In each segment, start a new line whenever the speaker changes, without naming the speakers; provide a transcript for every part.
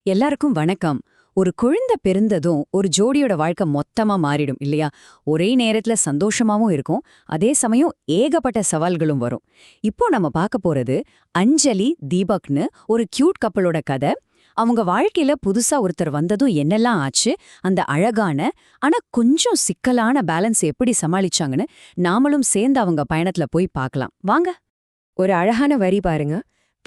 எல்லாருக்கும் வணக்கம். ஒரு குழந்தை பிறந்ததும் ஒரு ஜோடியோட வாழ்க்கை மொத்தமா மாறிடும் இல்லையா? ஒரே நேரத்துல சந்தோஷமாவும் இருக்கும், அதே சமயம் ஏகப்பட்ட சவால்களும் வரும். இப்போ நம்ம பார்க்க போறது அஞ்சலி தீபக்னு ஒரு கியூட் கப்பலோட கதை. அவங்க வாழ்க்கையில புதுசா ஒருத்தர் வந்ததும் என்னெல்லாம் ஆச்சு, அந்த அழகான ஆனா கொஞ்சம் சிக்கலான பேலன்ஸ் எப்படி சமாளிச்சாங்கன்னு நாமளும் சேர்ந்து அவங்க பயணத்துல போய் பார்க்கலாம் வாங்க.
ஒரு அழகான வரி பாருங்க.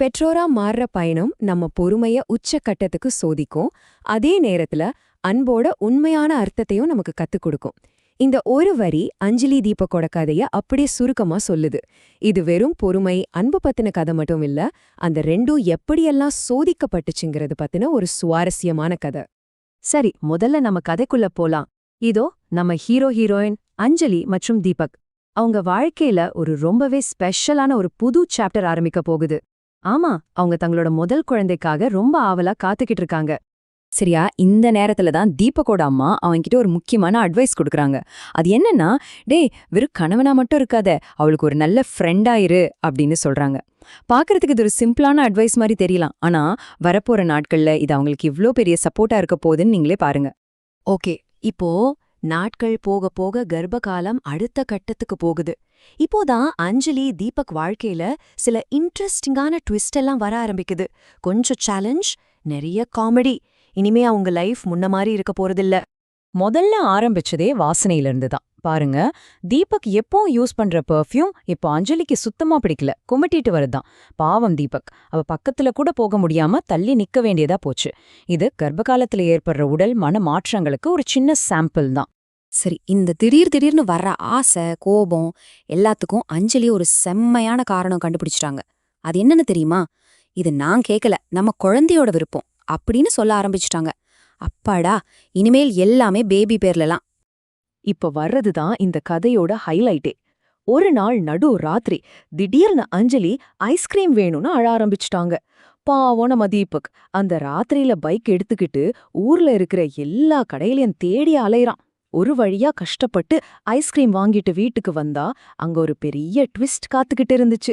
பெற்றோரா மாறுற பயணம் நம்ம பொறுமைய உச்சக்கட்டத்துக்கு சோதிக்கும், அதே நேரத்துல அன்போட உண்மையான அர்த்தத்தையும் நமக்கு கத்துக் கொடுக்கும். இந்த ஒரு வரி அஞ்சலி தீபக்கோட கதைய அப்படியே சுருக்கமா சொல்லுது. இது வெறும் பொறுமை, அன்பு பத்தின கதை மட்டும் இல்ல, அந்த ரெண்டும் எப்படியெல்லாம் சோதிக்கப்பட்டுச்சுங்கிறது பத்தின ஒரு சுவாரஸ்யமான கதை. சரி, முதல்ல நம்ம கதைக்குள்ள போலாம். இதோ நம்ம ஹீரோயின் அஞ்சலி மற்றும் தீபக். அவங்க வாழ்க்கையில ஒரு ரொம்பவே ஸ்பெஷலான ஒரு புது சாப்டர் ஆரம்பிக்க போகுது. ஆமா, அவங்க தங்களோட முதல் குழந்தைக்காக ரொம்ப ஆவலா காத்துக்கிட்டு இருக்காங்க.
சரியா, இந்த நேரத்துல தான் தீபக்கோட அம்மா அவன்கிட்ட ஒரு முக்கியமான அட்வைஸ் கொடுக்குறாங்க. அது என்னன்னா, வெறும் கணவனா மட்டும் இருக்காத, அவளுக்கு ஒரு நல்ல ஃப்ரெண்டாயிரு அப்படின்னு சொல்றாங்க. பாக்குறதுக்கு இது ஒரு சிம்பிளான அட்வைஸ் மாதிரி தெரியலாம், ஆனா வரப்போற நாட்கள்ல இது அவங்களுக்கு இவ்ளோ பெரிய சப்போர்ட்டா இருக்க போகுதுன்னு நீங்களே பாருங்க.
ஓகே, இப்போ நாட்கள் போக போக கர்ப்பகாலம் அடுத்த கட்டத்துக்கு போகுது. இப்போதான் அஞ்சலி தீபக் வாழ்க்கையில சில இன்ட்ரெஸ்டிங்கான ட்விஸ்ட் எல்லாம் வர ஆரம்பிக்குது. கொஞ்சம் சேலஞ்ச், நிறைய காமெடி. இனிமே அவங்க லைஃப் முன்ன மாதிரி இருக்க போறதில்ல.
முதல்ல ஆரம்பிச்சதே வாசனையிலிருந்து தான். பாருங்க, தீபக் எப்பவும் யூஸ் பண்ற பெர்ஃப்யூம் இப்போ அஞ்சலிக்கு சுத்தமா பிடிக்கல, குமட்டிட்டு வருதான். பாவம் தீபக், அவ பக்கத்துல கூட போக முடியாம தள்ளி நிக்க வேண்டியதா போச்சு. இது கர்ப்பகாலத்துல ஏற்படுற உடல் மன மாற்றங்களுக்கு ஒரு சின்ன சாம்பிள் தான்.
சரி, இந்த திடீர்னு வர்ற ஆசை, கோபம் எல்லாத்துக்கும் அஞ்சலி ஒரு செம்மையான காரணம் கண்டுபிடிச்சிட்டாங்க. அது என்னன்னு தெரியுமா? இது நான் கேட்கல, நம்ம குழந்தையோட விருப்பம் அப்படின்னு சொல்ல ஆரம்பிச்சிட்டாங்க. அப்பாடா, இனிமேல் எல்லாமே பேபி பேர்லலாம்.
இப்ப வர்றதுதான் இந்த கதையோட ஹைலைட்டே. ஒரு நாள் நடு ராத்திரி திடீர்னு அஞ்சலி ஐஸ்கிரீம் வேணும்னு அழ ஆரம்பிச்சிட்டாங்க. பாவம் நம்ம தீபக் அந்த ராத்திரியில பைக் எடுத்துக்கிட்டு ஊர்ல இருக்கிற எல்லா கடையிலையும் தேடி அலையறான். ஒரு வழியா கஷ்டப்பட்டு ஐஸ்கிரீம் வாங்கிட்டு வீட்டுக்கு வந்தா அங்க ஒரு பெரிய ட்விஸ்ட் காத்துக்கிட்டு இருந்துச்சு.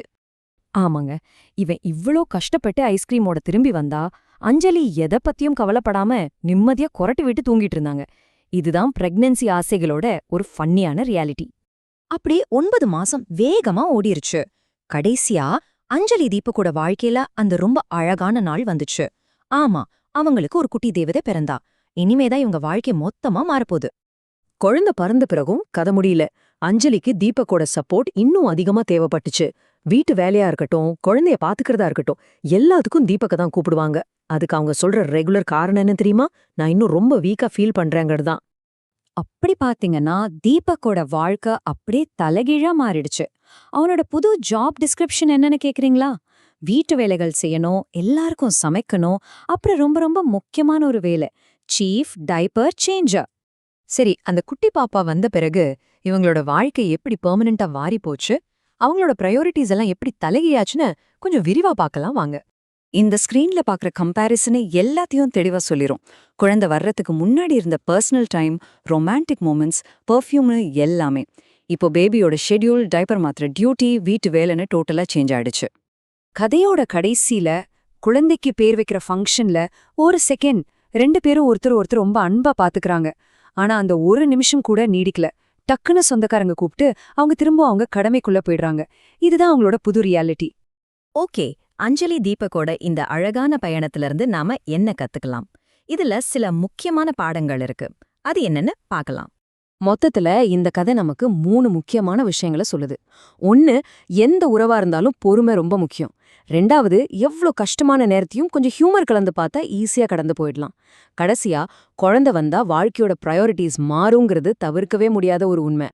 ஆமாங்க, இவன் இவ்ளோ கஷ்டப்பட்டு ஐஸ்கிரீமோட திரும்பி வந்தா அஞ்சலி எதை பத்தியும் கவலைப்படாம நிம்மதியா கொரட்டு விட்டு தூங்கிட்டு இருந்தாங்க. இதுதான் பிரெக்னன்சி ஆசைகளோட ஒரு ஃபன்னியான ரியாலிட்டி.
அப்படி 9 மாசம் வேகமா ஓடிருச்சு. கடைசியா அஞ்சலி தீபக்கோட வாழ்க்கையில அந்த ரொம்ப அழகான நாள் வந்துச்சு. ஆமா, அவங்களுக்கு ஒரு குட்டி தேவதை பிறந்தா. இனிமேதான் இவங்க வாழ்க்கை மொத்தமா மாறப்போகுது.
குழந்தை பறந்த பிறகும் கதை முடியல. அஞ்சலிக்கு தீபக்கோட சப்போர்ட் இன்னும் அதிகமா தேவைப்பட்டுச்சு. வீட்டு வேலையா இருக்கட்டும், குழந்தைய பாத்துக்கிறதா இருக்கட்டும், எல்லாத்துக்கும் தீபக்க தான் கூப்பிடுவாங்க. அதுக்கு அவங்க சொல்ற ரெகுலர் காரணம் என்ன தெரியுமா? நான் இன்னும் ரொம்ப வீக்கா ஃபீல் பண்றேங்கிறது தான்.
அப்படி பாத்தீங்கன்னா தீபக்கோட வாழ்க்கை அப்படியே தலைகீழா மாறிடுச்சு. அவனோட புது ஜாப் டிஸ்கிரிப்ஷன் என்னன்னு கேக்குறீங்களா? வீட்டு வேலைகள் செய்யணும், எல்லாருக்கும் சமைக்கணும், அப்புறம் ரொம்ப ரொம்ப முக்கியமான ஒரு வேலை, சீஃப் டைப்பர் சேஞ்சர். சரி, அந்த குட்டி பாப்பா வந்த பிறகு இவங்களோட வாழ்க்கை எப்படி பெர்மனண்டா மாறி போச்சு, அவங்களோட ப்ரையாரிட்டிஸ் எல்லாம் எப்படி தலைகீழாச்சுன்னு கொஞ்சம் விரிவா பார்க்கலாம் வாங்க. இந்த ஸ்கிரீன்ல பாக்குற கம்பேரிசனே எல்லாத்தையும் தெளிவா சொல்லிரும். குழந்தை வர்றதுக்கு முன்னாடி இருந்த பர்சனல் டைம், ரொமான்டிக் மூமெண்ட்ஸ், பெர்ஃப்யூம்னு எல்லாமே இப்போ பேபியோட ஷெட்யூல், டைப்பர் மாத்திர டியூட்டி, வீட்டு வேலைன்னு டோட்டலா சேஞ்ச் ஆயிடுச்சு. கதையோட கடைசியில குழந்தைக்கு பேர் வைக்கிற ஃபங்க்ஷன்ல ஒரு செகண்ட் 2 பேரும் ஒருத்தர் ரொம்ப அன்பா பாத்துக்கிறாங்க. ஆனா அந்த ஒரு நிமிஷம் கூட நீடிக்கல. டக்குன்னு சொந்தக்காரங்க கூப்பிட்டு அவங்க திரும்ப அவங்க கடமைக்குள்ள போயிடுறாங்க. இதுதான் அவங்களோட புது ரியாலிட்டி.
ஓகே, அஞ்சலி தீபக்கோட இந்த அழகான பயணத்திலிருந்து நாம என்ன கத்துக்கலாம்? இதுல சில முக்கியமான பாடங்கள் இருக்கு. அது என்னன்னு பார்க்கலாம்.
மொத்தத்துல இந்த கதை நமக்கு 3 முக்கியமான விஷயங்களை சொல்லுது. 1, எந்த உறவா இருந்தாலும் பொறுமை ரொம்ப முக்கியம். 2வது, எவ்ளோ கஷ்டமான நேரத்தையும் கொஞ்சம் ஹியூமர் கலந்து பார்த்தா ஈஸியா கடந்து போயிடலாம். கடைசியா, குழந்தை வந்தா வாழ்க்கையோட ப்ரையாரிட்டிஸ் மாறுங்கிறது தவிர்க்கவே முடியாத ஒரு உண்மை.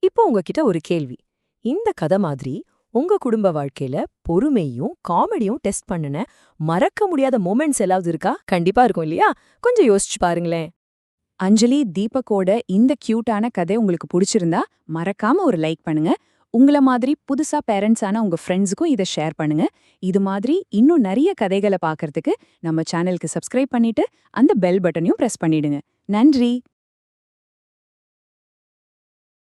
இப்போ உங்ககிட்ட ஒரு கேள்வி. இந்த கதை மாதிரி உங்க குடும்ப வாழ்க்கையில பொறுமையும் காமெடியும் டெஸ்ட் பண்ணுன மறக்க முடியாத மொமெண்ட்ஸ் ஏதாவது இருக்கா? கண்டிப்பா இருக்கும் இல்லையா? கொஞ்சம் யோசிச்சு பாருங்களேன்.
அஞ்சலி தீபக்கோட இந்த கியூட்டான கதை உங்களுக்கு பிடிச்சிருந்தா மறக்காம ஒரு லைக் பண்ணுங்க. உங்கள மாதிரி புதுசா பேரண்ட்ஸான உங்க ஃப்ரெண்ட்ஸுக்கும் இதை ஷேர் பண்ணுங்க. இது மாதிரி இன்னும் நிறைய கதைகளை பார்க்கறதுக்கு நம்ம சேனலுக்கு சப்ஸ்கிரைப் பண்ணிட்டு அந்த பெல் பட்டனையும் பிரஸ் பண்ணிடுங்க. நன்றி.